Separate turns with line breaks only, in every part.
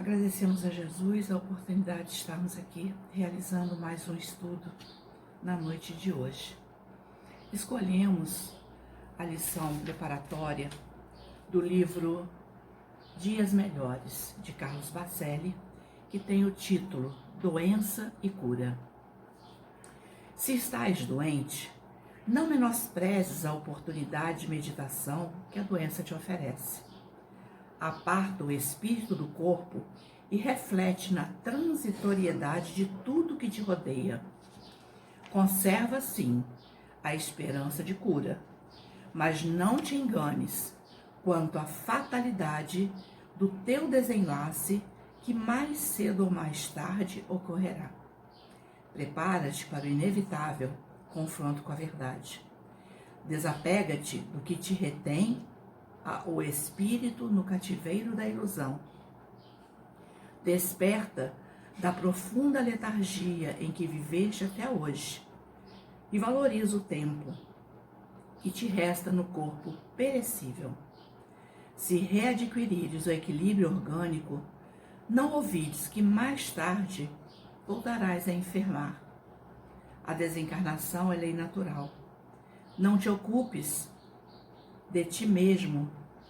Agradecemos a Jesus a oportunidade de estarmos aqui realizando mais um estudo na noite de hoje. Escolhemos a lição preparatória do livro Dias Melhores, de Carlos Bacelli, que tem o título Doença e Cura. Se estás doente, não menosprezes a oportunidade de meditação que a doença te oferece. Aparta o espírito do corpo e reflete na transitoriedade de tudo que te rodeia. Conserva, sim, a esperança de cura, mas não te enganes quanto à fatalidade do teu desenlace que mais cedo ou mais tarde ocorrerá. Prepara-te para o inevitável confronto com a verdade. Desapega-te do que te retém o espírito no cativeiro da ilusão. Desperta da profunda letargia em que viveste até hoje e valoriza o tempo que te resta no corpo perecível. Se readquirires o equilíbrio orgânico, não ouvides que mais tarde voltarás a enfermar. A desencarnação é lei natural. Não te ocupes de ti mesmo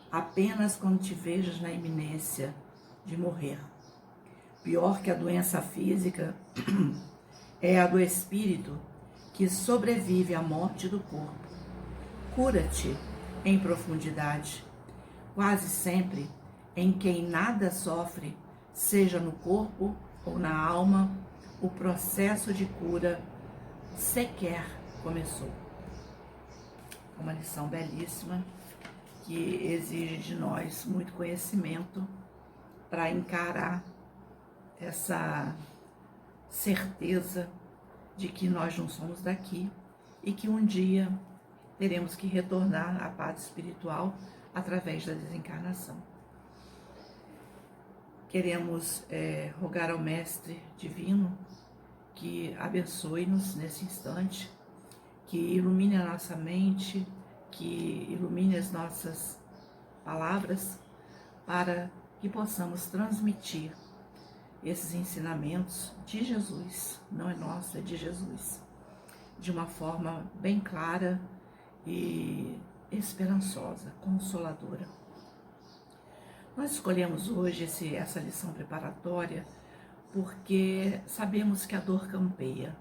apenas quando te vejas na iminência de morrer. Pior que a doença física é a do espírito que sobrevive à morte do corpo. Cura-te em profundidade, quase sempre em quem nada sofre, seja no corpo ou na alma, o processo de cura sequer começou. Uma lição belíssima que exige de nós muito conhecimento para encarar essa certeza de que nós não somos daqui e que um dia teremos que retornar à paz espiritual através da desencarnação. Queremos rogar ao Mestre Divino que abençoe-nos nesse instante, que ilumine a nossa mente, que ilumine as nossas palavras, para que possamos transmitir esses ensinamentos de Jesus, não é nosso, é de Jesus, de uma forma bem clara e esperançosa, consoladora. Nós escolhemos hoje essa lição preparatória porque sabemos que a dor campeia,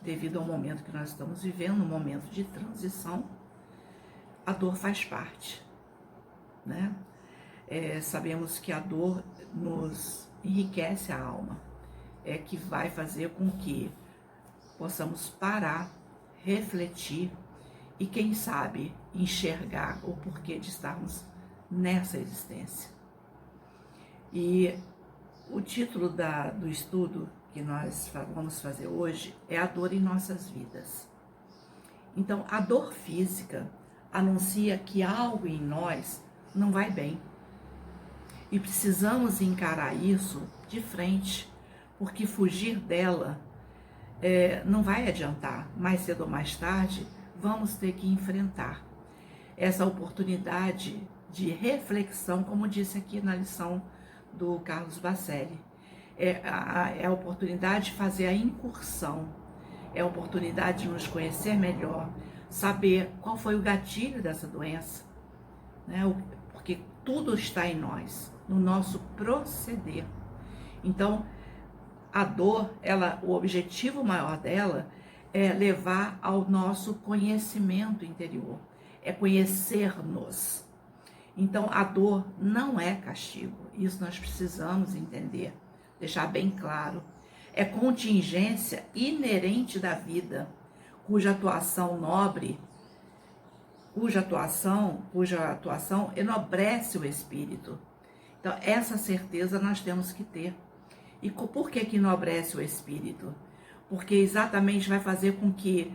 devido ao momento que nós estamos vivendo, um momento de transição. A dor faz parte, né? Sabemos que a dor nos enriquece a alma, que vai fazer com que possamos parar, refletir e, quem sabe, enxergar o porquê de estarmos nessa existência. E o título do estudo que nós vamos fazer hoje é a dor em nossas vidas. Então, a dor física anuncia que algo em nós não vai bem. E precisamos encarar isso de frente, porque fugir dela não vai adiantar. Mais cedo ou mais tarde, vamos ter que enfrentar essa oportunidade de reflexão, como disse aqui na lição do Carlos Bacelli. É a oportunidade de fazer a incursão, é a oportunidade de nos conhecer melhor, saber qual foi o gatilho dessa doença, né? Porque tudo está em nós, no nosso proceder. Então, a dor, o objetivo maior dela é levar ao nosso conhecimento interior, é conhecer-nos. Então, a dor não é castigo, isso nós precisamos entender, deixar bem claro. É contingência inerente da vida, cuja atuação nobre, cuja atuação enobrece o espírito. Então, essa certeza nós temos que ter. E por que enobrece o espírito? Porque exatamente vai fazer com que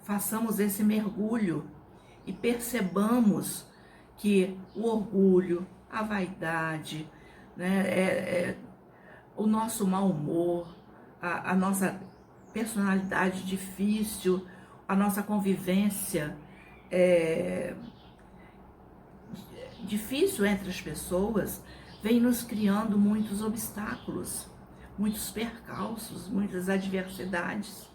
façamos esse mergulho e percebamos que o orgulho, a vaidade, né, o nosso mau humor, a nossa personalidade difícil, a nossa convivência difícil entre as pessoas, vem nos criando muitos obstáculos, muitos percalços, muitas adversidades.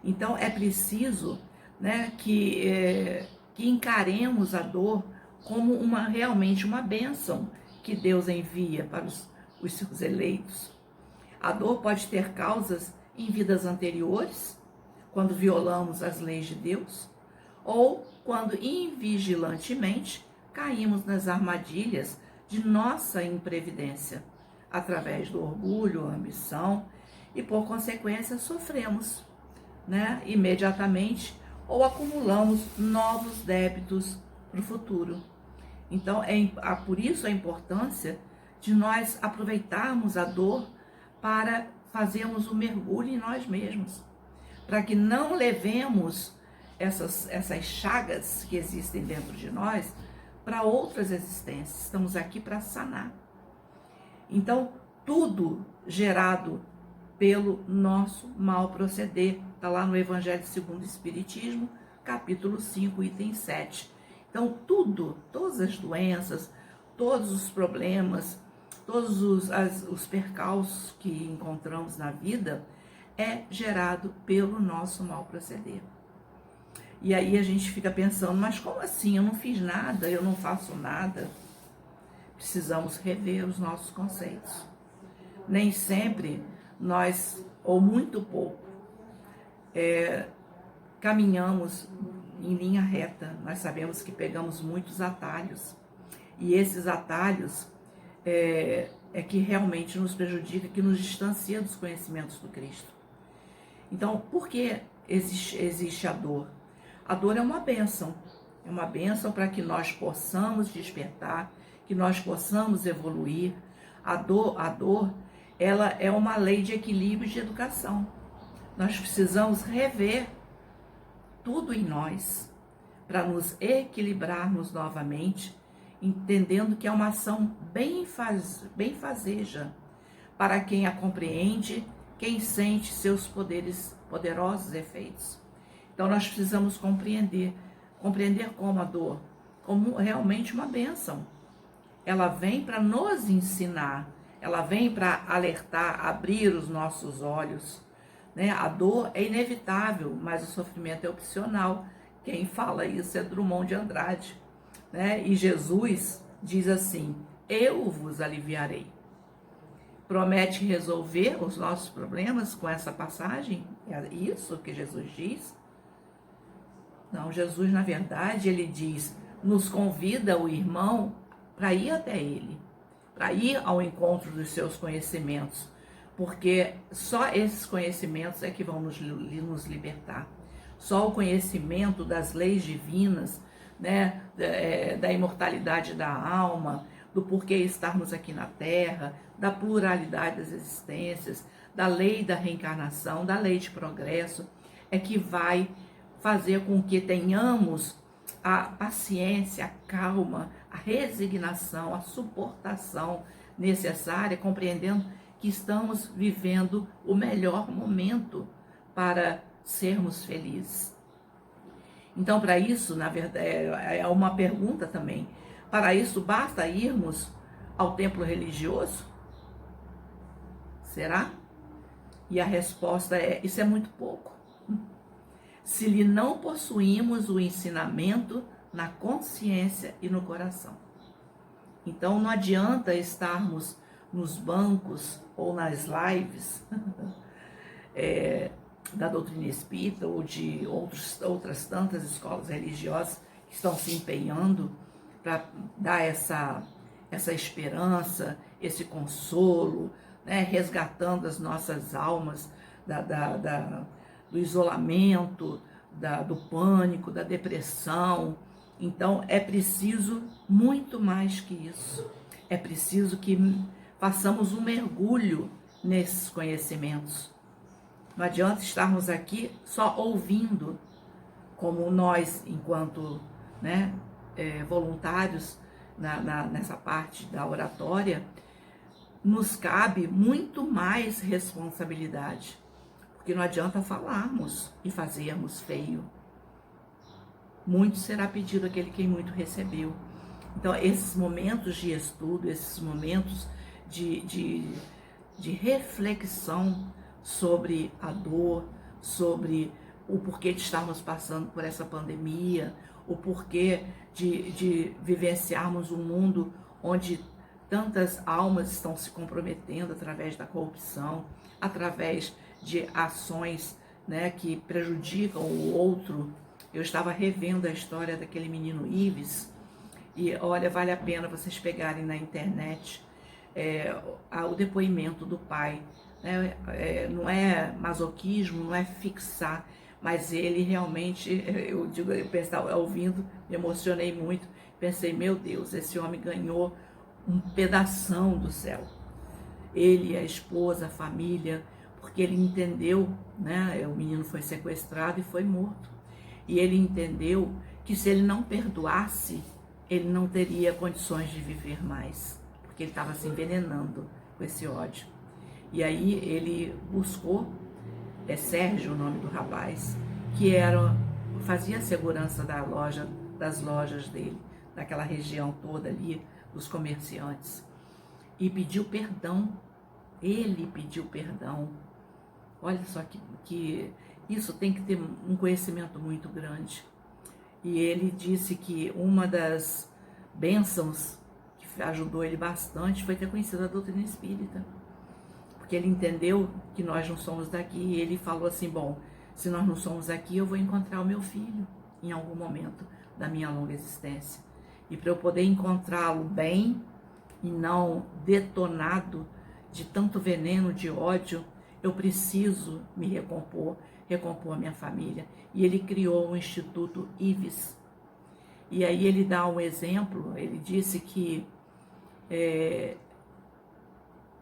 Então é preciso, né, que encaremos a dor como realmente uma bênção que Deus envia para os seus eleitos. A dor pode ter causas em vidas anteriores, quando violamos as leis de Deus, ou quando invigilantemente caímos nas armadilhas de nossa imprevidência, através do orgulho, ambição, e por consequência sofremos, né, imediatamente, ou acumulamos novos débitos para o futuro. Então, por isso a importância de nós aproveitarmos a dor para fazermos um mergulho em nós mesmos, para que não levemos essas chagas que existem dentro de nós para outras existências. Estamos aqui para sanar. Então, tudo gerado pelo nosso mal proceder. Está lá no Evangelho segundo o Espiritismo, capítulo 5, item 7. Então, todas as doenças, todos os problemas, todos os percalços que encontramos na vida é gerado pelo nosso mal proceder. E aí a gente fica pensando, mas como assim? Eu não fiz nada, eu não faço nada. Precisamos rever os nossos conceitos. Nem sempre nós, ou muito pouco, caminhamos em linha reta. Nós sabemos que pegamos muitos atalhos. E esses atalhos é que realmente nos prejudica, que nos distancia dos conhecimentos do Cristo. Então, por que existe a dor? A dor é uma bênção para que nós possamos despertar, que nós possamos evoluir. A dor, ela é uma lei de equilíbrio e de educação. Nós precisamos rever tudo em nós para nos equilibrarmos novamente, entendendo que é uma ação benfazeja para quem a compreende, quem sente seus poderosos efeitos. Então nós precisamos compreender como a dor, como realmente uma bênção. Ela vem para nos ensinar, ela vem para alertar, abrir os nossos olhos, né? A dor é inevitável, mas o sofrimento é opcional. Quem fala isso é Drummond de Andrade, né? E Jesus diz assim: eu vos aliviarei. Promete resolver os nossos problemas com essa passagem? É isso que Jesus diz? Não, Jesus, na verdade, ele diz, nos convida o irmão para ir até ele, para ir ao encontro dos seus conhecimentos, porque só esses conhecimentos é que vão nos libertar. Só o conhecimento das leis divinas, né, da imortalidade da alma, do porquê estarmos aqui na Terra, da pluralidade das existências, da lei da reencarnação, da lei de progresso, é que vai fazer com que tenhamos a paciência, a calma, a resignação, a suportação necessária, compreendendo que estamos vivendo o melhor momento para sermos felizes. Então, para isso, na verdade, é uma pergunta também. Para isso, basta irmos ao templo religioso? Será? E a resposta é: isso é muito pouco. Se lhe não possuímos o ensinamento na consciência e no coração. Então não adianta estarmos nos bancos ou nas lives da doutrina espírita ou de outras tantas escolas religiosas que estão se empenhando para dar essa esperança, esse consolo, né, resgatando as nossas almas do isolamento, do pânico, da depressão. Então é preciso muito mais que isso. É preciso que façamos um mergulho nesses conhecimentos. Não adianta estarmos aqui só ouvindo, como nós, enquanto, né, voluntários nessa parte da oratória, nos cabe muito mais responsabilidade. Porque não adianta falarmos e fazermos feio. Muito será pedido àquele que muito recebeu. Então, esses momentos de estudo, esses momentos de reflexão sobre a dor, sobre o porquê de estarmos passando por essa pandemia, o porquê de vivenciarmos um mundo onde tantas almas estão se comprometendo através da corrupção, através de ações, né, que prejudicam o outro. Eu estava revendo a história daquele menino Ives, e olha, vale a pena vocês pegarem na internet o depoimento do pai. Não é masoquismo, não é fixar, mas ele realmente, eu pensava, ouvindo, me emocionei muito, pensei, meu Deus, esse homem ganhou um pedação do céu. Ele, a esposa, a família, porque ele entendeu, né? O menino foi sequestrado e foi morto. E ele entendeu que se ele não perdoasse, ele não teria condições de viver mais, porque ele estava se envenenando com esse ódio. E aí ele buscou, Sérgio, o nome do rapaz, que fazia a segurança das lojas dele, daquela região toda ali, dos comerciantes, e pediu perdão. Ele pediu perdão. Olha só que isso tem que ter um conhecimento muito grande. E ele disse que uma das bênçãos que ajudou ele bastante foi ter conhecido a doutrina espírita. Porque ele entendeu que nós não somos daqui. E ele falou assim, bom, se nós não somos aqui, eu vou encontrar o meu filho em algum momento da minha longa existência. E para eu poder encontrá-lo bem e não detonado de tanto veneno, de ódio, eu preciso me recompor a minha família. E ele criou o Instituto Ives. E aí ele dá um exemplo, ele disse que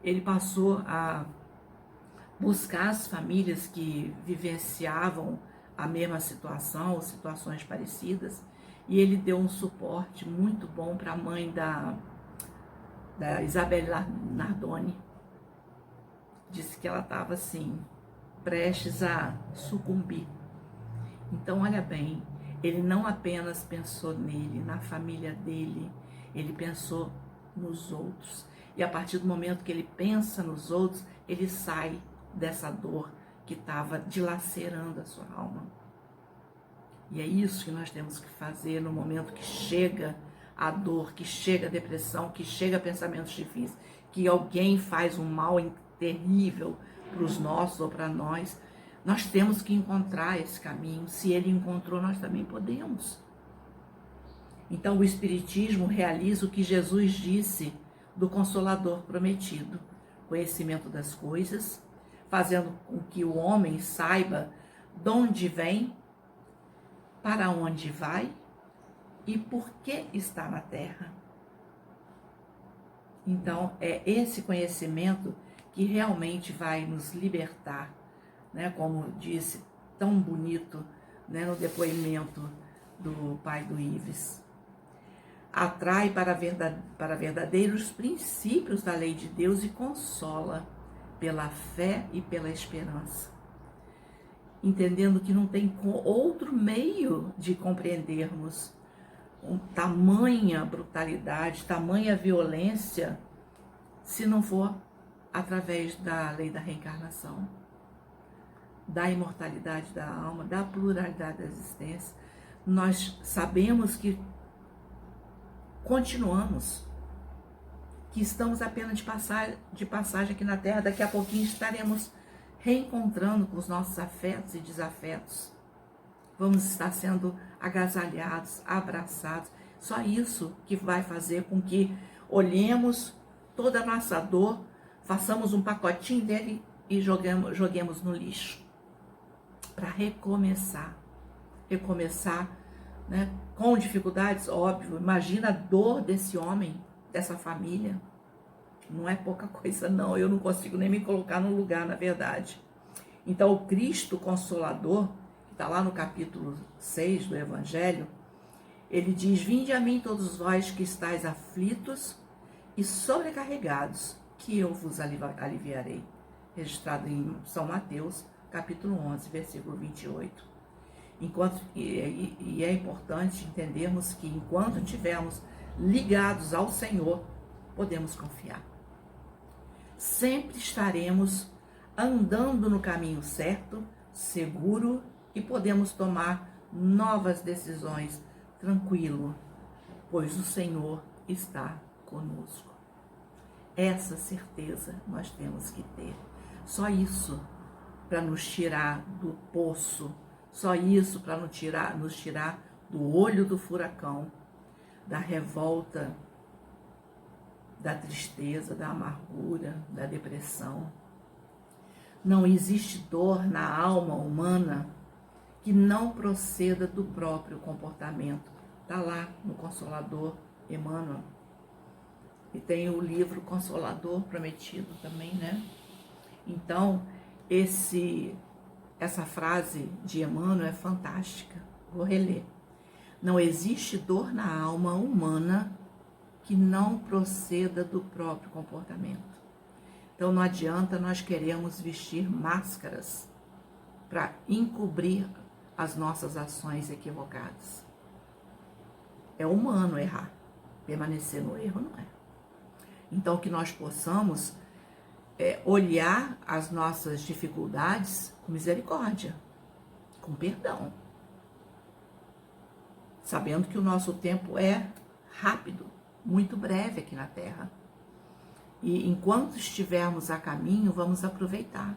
ele passou a buscar as famílias que vivenciavam a mesma situação, ou situações parecidas, e ele deu um suporte muito bom para a mãe da Isabelle Nardoni. Disse que ela estava assim, prestes a sucumbir. Então, olha bem, ele não apenas pensou nele, na família dele, ele pensou nos outros. E a partir do momento que ele pensa nos outros, ele sai dessa dor que estava dilacerando a sua alma. E é isso que nós temos que fazer no momento que chega a dor, que chega a depressão, que chega a pensamentos difíceis, que alguém faz um mal terrível para os nossos ou para nós. Nós temos que encontrar esse caminho. Se ele encontrou, nós também podemos. Então, o Espiritismo realiza o que Jesus disse do Consolador prometido: conhecimento das coisas, fazendo com que o homem saiba de onde vem, para onde vai e por que está na Terra. Então, é esse conhecimento que realmente vai nos libertar, né? Como disse tão bonito, né, no depoimento do pai do Ives. Atrai para verdadeiros princípios da lei de Deus e consola pela fé e pela esperança. Entendendo que não tem outro meio de compreendermos tamanha brutalidade, tamanha violência, se não for através da lei da reencarnação, da imortalidade da alma, da pluralidade da existência. Nós sabemos que continuamos, que estamos apenas de passagem aqui na Terra. Daqui a pouquinho estaremos reencontrando com os nossos afetos e desafetos. Vamos estar sendo agasalhados, abraçados. Só isso que vai fazer com que olhemos toda a nossa dor, façamos um pacotinho dele e joguemos no lixo. Para recomeçar. Recomeçar, né, com dificuldades, óbvio. Imagina a dor desse homem, dessa família. Não é pouca coisa, não. Eu não consigo nem me colocar no lugar, na verdade. Então, o Cristo Consolador, que está lá no capítulo 6 do Evangelho, ele diz: vinde a mim todos vós que estáis aflitos e sobrecarregados, que eu vos aliviarei. Registrado em São Mateus, capítulo 11, versículo 28. E é importante entendermos que enquanto tivermos ligados ao Senhor, podemos confiar. Sempre estaremos andando no caminho certo, seguro, e podemos tomar novas decisões tranquilo, pois o Senhor está conosco. Essa certeza nós temos que ter. Só isso para nos tirar do poço, só isso para nos tirar do olho do furacão, da revolta, da tristeza, da amargura, da depressão. Não existe dor na alma humana que não proceda do próprio comportamento. Está lá no Consolador Emmanuel. E tem o livro Consolador Prometido também, né? Então, essa frase de Emmanuel é fantástica. Vou reler. Não existe dor na alma humana que não proceda do próprio comportamento. Então, não adianta nós queremos vestir máscaras para encobrir as nossas ações equivocadas. É humano errar. Permanecer no erro não é. Então, que nós possamos olhar as nossas dificuldades com misericórdia, com perdão, sabendo que o nosso tempo é rápido, muito breve aqui na Terra. E enquanto estivermos a caminho, vamos aproveitar.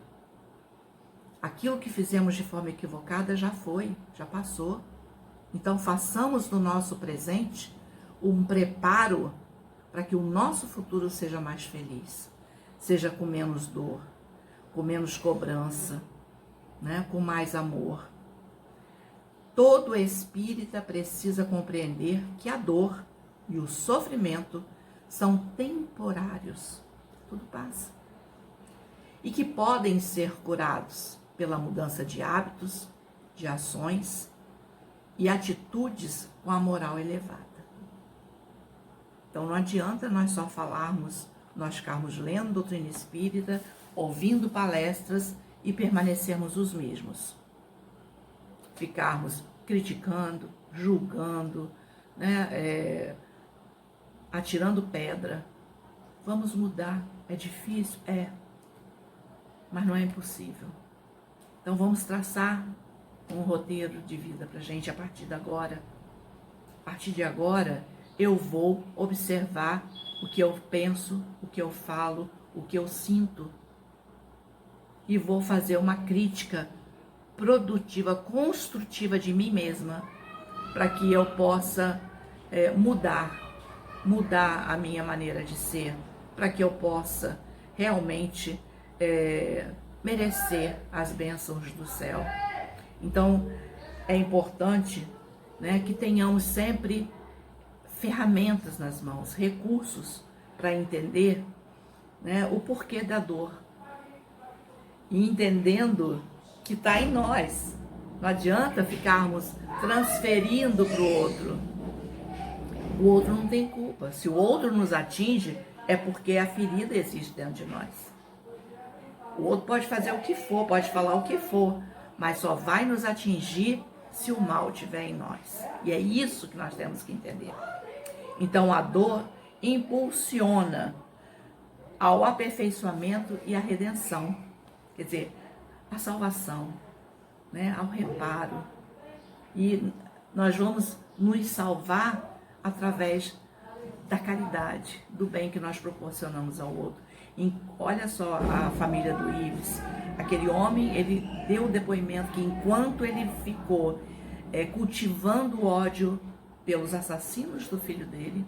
Aquilo que fizemos de forma equivocada já foi, já passou. Então façamos no nosso presente um preparo para que o nosso futuro seja mais feliz, seja com menos dor, com menos cobrança, né? Com mais amor. Todo espírita precisa compreender que a dor e o sofrimento são temporários, tudo passa, e que podem ser curados pela mudança de hábitos, de ações e atitudes com a moral elevada. Então não adianta nós só falarmos, nós ficarmos lendo doutrina espírita, ouvindo palestras e permanecermos os mesmos. Ficarmos criticando, julgando, né, atirando pedra. Vamos mudar. É difícil? É. Mas não é impossível. Então vamos traçar um roteiro de vida pra gente a partir de agora. A partir de agora, eu vou observar o que eu penso, o que eu falo, o que eu sinto. E vou fazer uma crítica produtiva, construtiva de mim mesma, para que eu possa mudar a minha maneira de ser, para que eu possa realmente merecer as bênçãos do céu. Então, é importante, né, que tenhamos sempre ferramentas nas mãos, recursos para entender, né, o porquê da dor. E entendendo que está em nós. Não adianta ficarmos transferindo para o outro. O outro não tem culpa. Se o outro nos atinge, é porque a ferida existe dentro de nós. O outro pode fazer o que for, pode falar o que for, mas só vai nos atingir se o mal estiver em nós. E é isso que nós temos que entender. Então a dor impulsiona ao aperfeiçoamento e à redenção. Quer dizer, a salvação, né, ao reparo. E nós vamos nos salvar através da caridade, do bem que nós proporcionamos ao outro. E olha só a família do Ives. Aquele homem, ele deu o depoimento que enquanto ele ficou cultivando o ódio pelos assassinos do filho dele,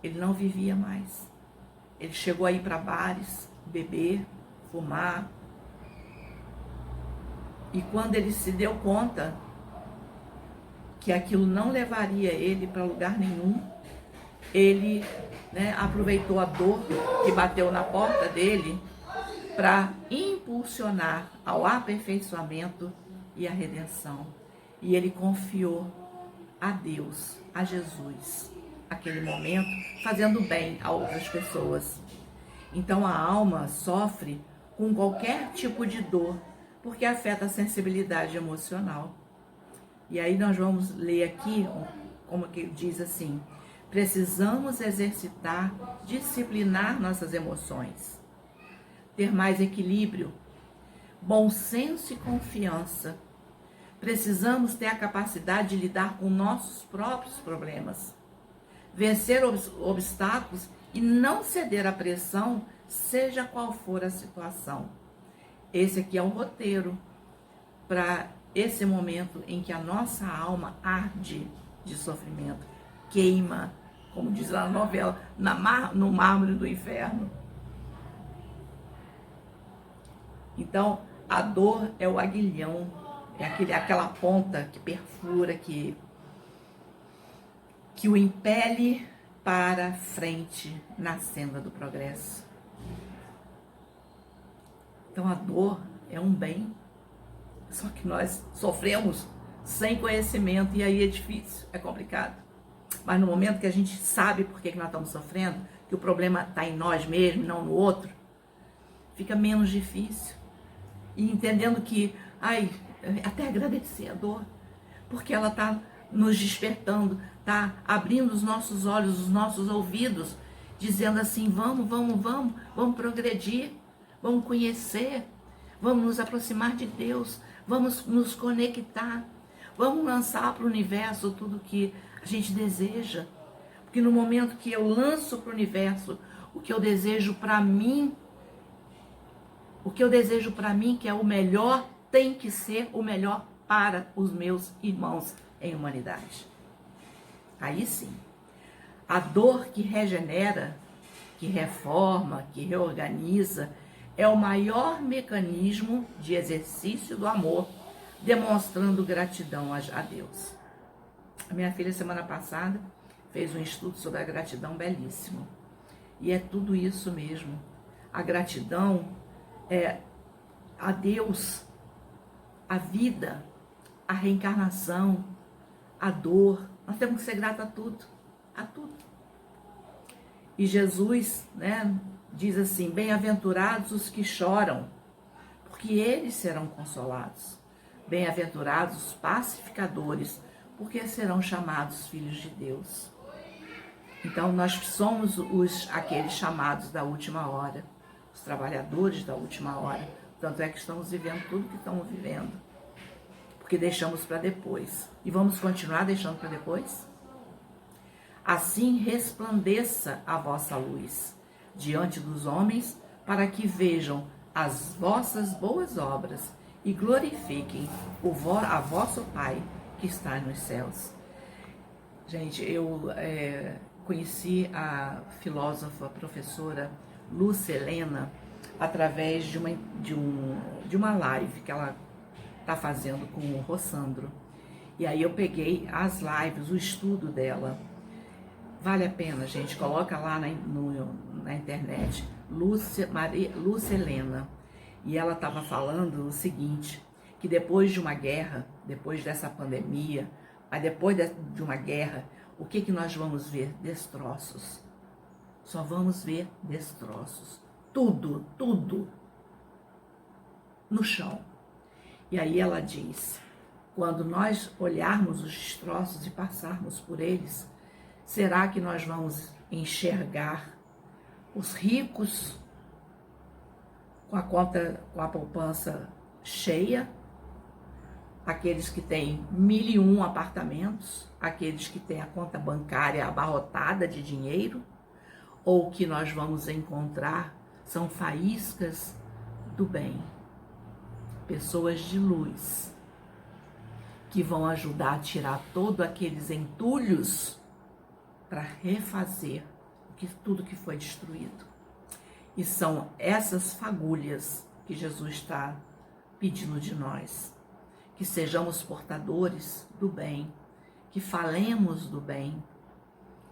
ele não vivia mais. Ele chegou a ir para bares, beber, fumar. E quando ele se deu conta que aquilo não levaria ele para lugar nenhum, ele, né, aproveitou a dor que bateu na porta dele para impulsionar ao aperfeiçoamento e à redenção. E ele confiou a Deus, a Jesus, aquele momento, fazendo bem a outras pessoas. Então a alma sofre com qualquer tipo de dor, porque afeta a sensibilidade emocional. E aí nós vamos ler aqui, como que diz assim: Precisamos exercitar, disciplinar nossas emoções, ter mais equilíbrio, bom senso e confiança. Precisamos ter a capacidade de lidar com nossos próprios problemas, vencer obstáculos e não ceder à pressão, seja qual for a situação. Esse aqui é um roteiro para esse momento em que a nossa alma arde de sofrimento, queima, como diz lá na novela, no mármore do inferno. Então, a dor é o aguilhão, é aquela ponta que perfura, que o impele para frente na senda do progresso. Então, a dor é um bem, só que nós sofremos sem conhecimento e aí é difícil, é complicado. Mas no momento que a gente sabe por que nós estamos sofrendo, que o problema está em nós mesmos, não no outro, fica menos difícil. E entendendo que, até agradecer a dor, porque ela está nos despertando, está abrindo os nossos olhos, os nossos ouvidos, dizendo assim, vamos progredir, vamos conhecer, vamos nos aproximar de Deus, vamos nos conectar, vamos lançar para o universo tudo que a gente deseja. Porque no momento que eu lanço para o universo o que eu desejo para mim, que é o melhor, tem que ser o melhor para os meus irmãos em humanidade. Aí sim, a dor que regenera, que reforma, que reorganiza, é o maior mecanismo de exercício do amor, demonstrando gratidão a Deus. A minha filha, semana passada, fez um estudo sobre a gratidão belíssimo. E é tudo isso mesmo. A gratidão é a Deus, a vida, a reencarnação, a dor. Nós temos que ser gratos a tudo, a tudo. E Jesus, diz assim, bem-aventurados os que choram, porque eles serão consolados. Bem-aventurados os pacificadores, porque serão chamados filhos de Deus. Então, nós somos aqueles chamados da última hora, os trabalhadores da última hora. Tanto é que estamos vivendo tudo que estamos vivendo, porque deixamos para depois. E vamos continuar deixando para depois? Assim resplandeça a vossa luz diante dos homens, para que vejam as vossas boas obras e glorifiquem a vosso Pai que está nos céus. Gente, eu conheci a filósofa, professora Lúcia Helena, através de uma live que ela está fazendo com o Rossandro. E aí eu peguei as lives, o estudo dela. Vale a pena, gente, coloca lá na internet, Lúcia Helena. E ela estava falando o seguinte, que depois de uma guerra, depois dessa pandemia, mas depois de uma guerra, o que nós vamos ver? Destroços. Só vamos ver destroços. Tudo no chão. E aí ela diz, quando nós olharmos os destroços e passarmos por eles, será que nós vamos enxergar os ricos com a poupança cheia, aqueles que têm 1001 apartamentos, aqueles que têm a conta bancária abarrotada de dinheiro, ou o que nós vamos encontrar são faíscas do bem, pessoas de luz, que vão ajudar a tirar todos aqueles entulhos para refazer tudo que foi destruído. E são essas fagulhas que Jesus está pedindo de nós, que sejamos portadores do bem, que falemos do bem,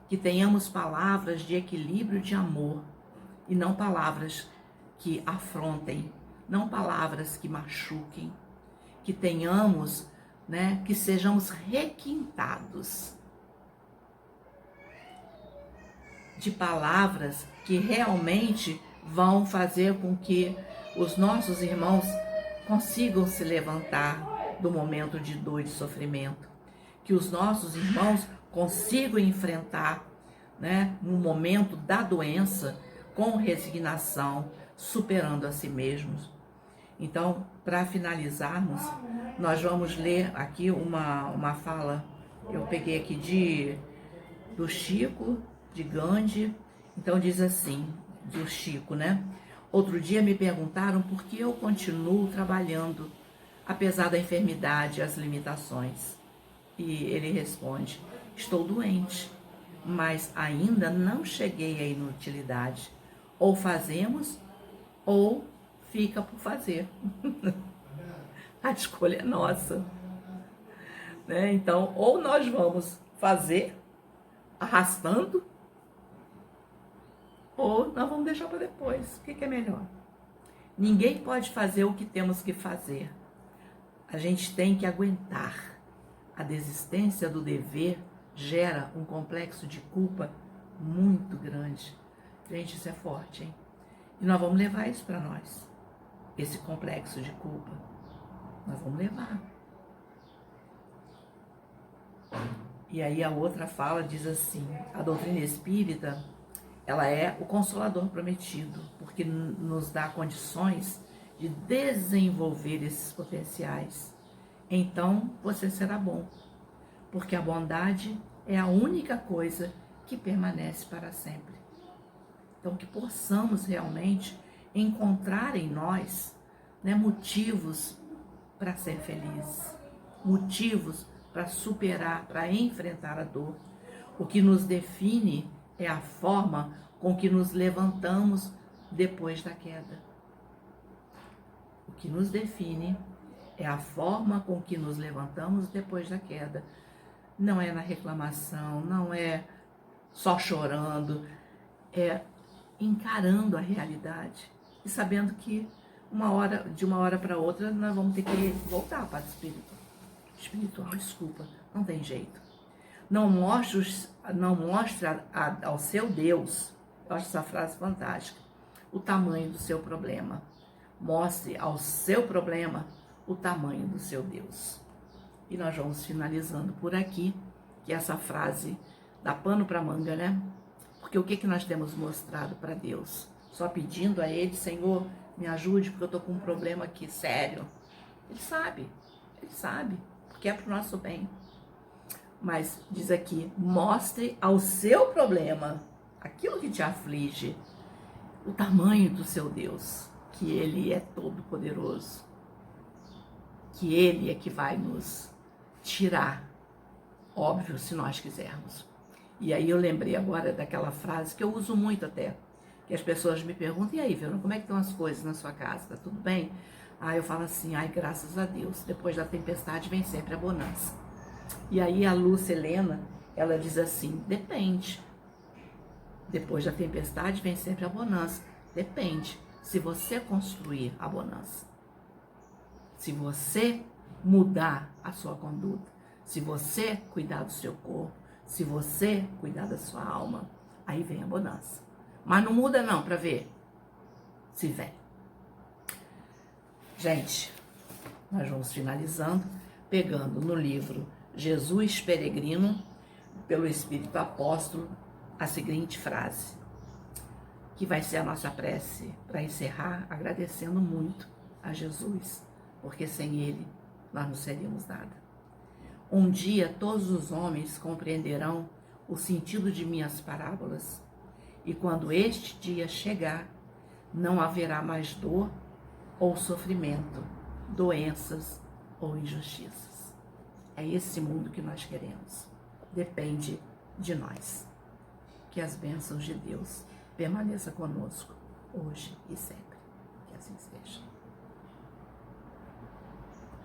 que tenhamos palavras de equilíbrio, de amor, e não palavras que afrontem, não palavras que machuquem, que tenhamos, que sejamos requintados de palavras que realmente vão fazer com que os nossos irmãos consigam se levantar do momento de dor e de sofrimento, que os nossos irmãos consigam enfrentar né, no momento da doença, com resignação, superando a si mesmos. Então, para finalizarmos, nós vamos ler aqui uma fala, eu peguei aqui do Chico, de Gandhi. Então diz assim, do Chico, né? Outro dia me perguntaram por que eu continuo trabalhando, apesar da enfermidade e as limitações. E ele responde, estou doente, mas ainda não cheguei à inutilidade. Ou fazemos, ou fica por fazer. A escolha é nossa, né? Então, ou nós vamos fazer, arrastando, ou nós vamos deixar para depois. O que é melhor? Ninguém pode fazer o que temos que fazer. A gente tem que aguentar. A desistência do dever gera um complexo de culpa muito grande. Gente, isso é forte, hein? E nós vamos levar isso para nós. Esse complexo de culpa. Nós vamos levar. E aí a outra fala diz assim, a doutrina espírita, ela é o consolador prometido, porque nos dá condições de desenvolver esses potenciais. Então você será bom, porque a bondade é a única coisa que permanece para sempre. Então que possamos realmente encontrar em nós, né, motivos para ser feliz, motivos para superar, para enfrentar a dor. O que nos define é a forma com que nos levantamos depois da queda. O que nos define é a forma com que nos levantamos depois da queda. Não é na reclamação, não é só chorando, é encarando a realidade e sabendo que de uma hora para outra nós vamos ter que voltar para o espiritual, desculpa, não tem jeito. Não mostra ao seu Deus, eu acho essa frase fantástica, o tamanho do seu problema. Mostre ao seu problema o tamanho do seu Deus. E nós vamos finalizando por aqui, que essa frase dá pano para manga, né? Porque o que nós temos mostrado para Deus? Só pedindo a Ele, Senhor, me ajude, porque eu estou com um problema aqui sério. Ele sabe, porque é para o nosso bem. Mas diz aqui, mostre ao seu problema, aquilo que te aflige, o tamanho do seu Deus, que Ele é todo poderoso, que Ele é que vai nos tirar, óbvio, se nós quisermos. E aí eu lembrei agora daquela frase que eu uso muito até, que as pessoas me perguntam, e aí, Verônica, como é que estão as coisas na sua casa? Tá tudo bem? Aí eu falo assim, ai, graças a Deus, depois da tempestade vem sempre a bonança. E aí a Lúcia Helena, ela diz assim, depende. Depois da tempestade vem sempre a bonança. Depende. Se você construir a bonança, se você mudar a sua conduta, se você cuidar do seu corpo, se você cuidar da sua alma, aí vem a bonança. Mas não muda não, para ver se vem. Gente, nós vamos finalizando, pegando no livro Jesus Peregrino, pelo Espírito Apóstolo, a seguinte frase, que vai ser a nossa prece para encerrar, agradecendo muito a Jesus, porque sem Ele nós não seríamos nada. Um dia todos os homens compreenderão o sentido de minhas parábolas, e quando este dia chegar, não haverá mais dor ou sofrimento, doenças ou injustiças. É esse mundo que nós queremos. Depende de nós. Que as bênçãos de Deus permaneçam conosco, hoje e sempre. Que assim seja.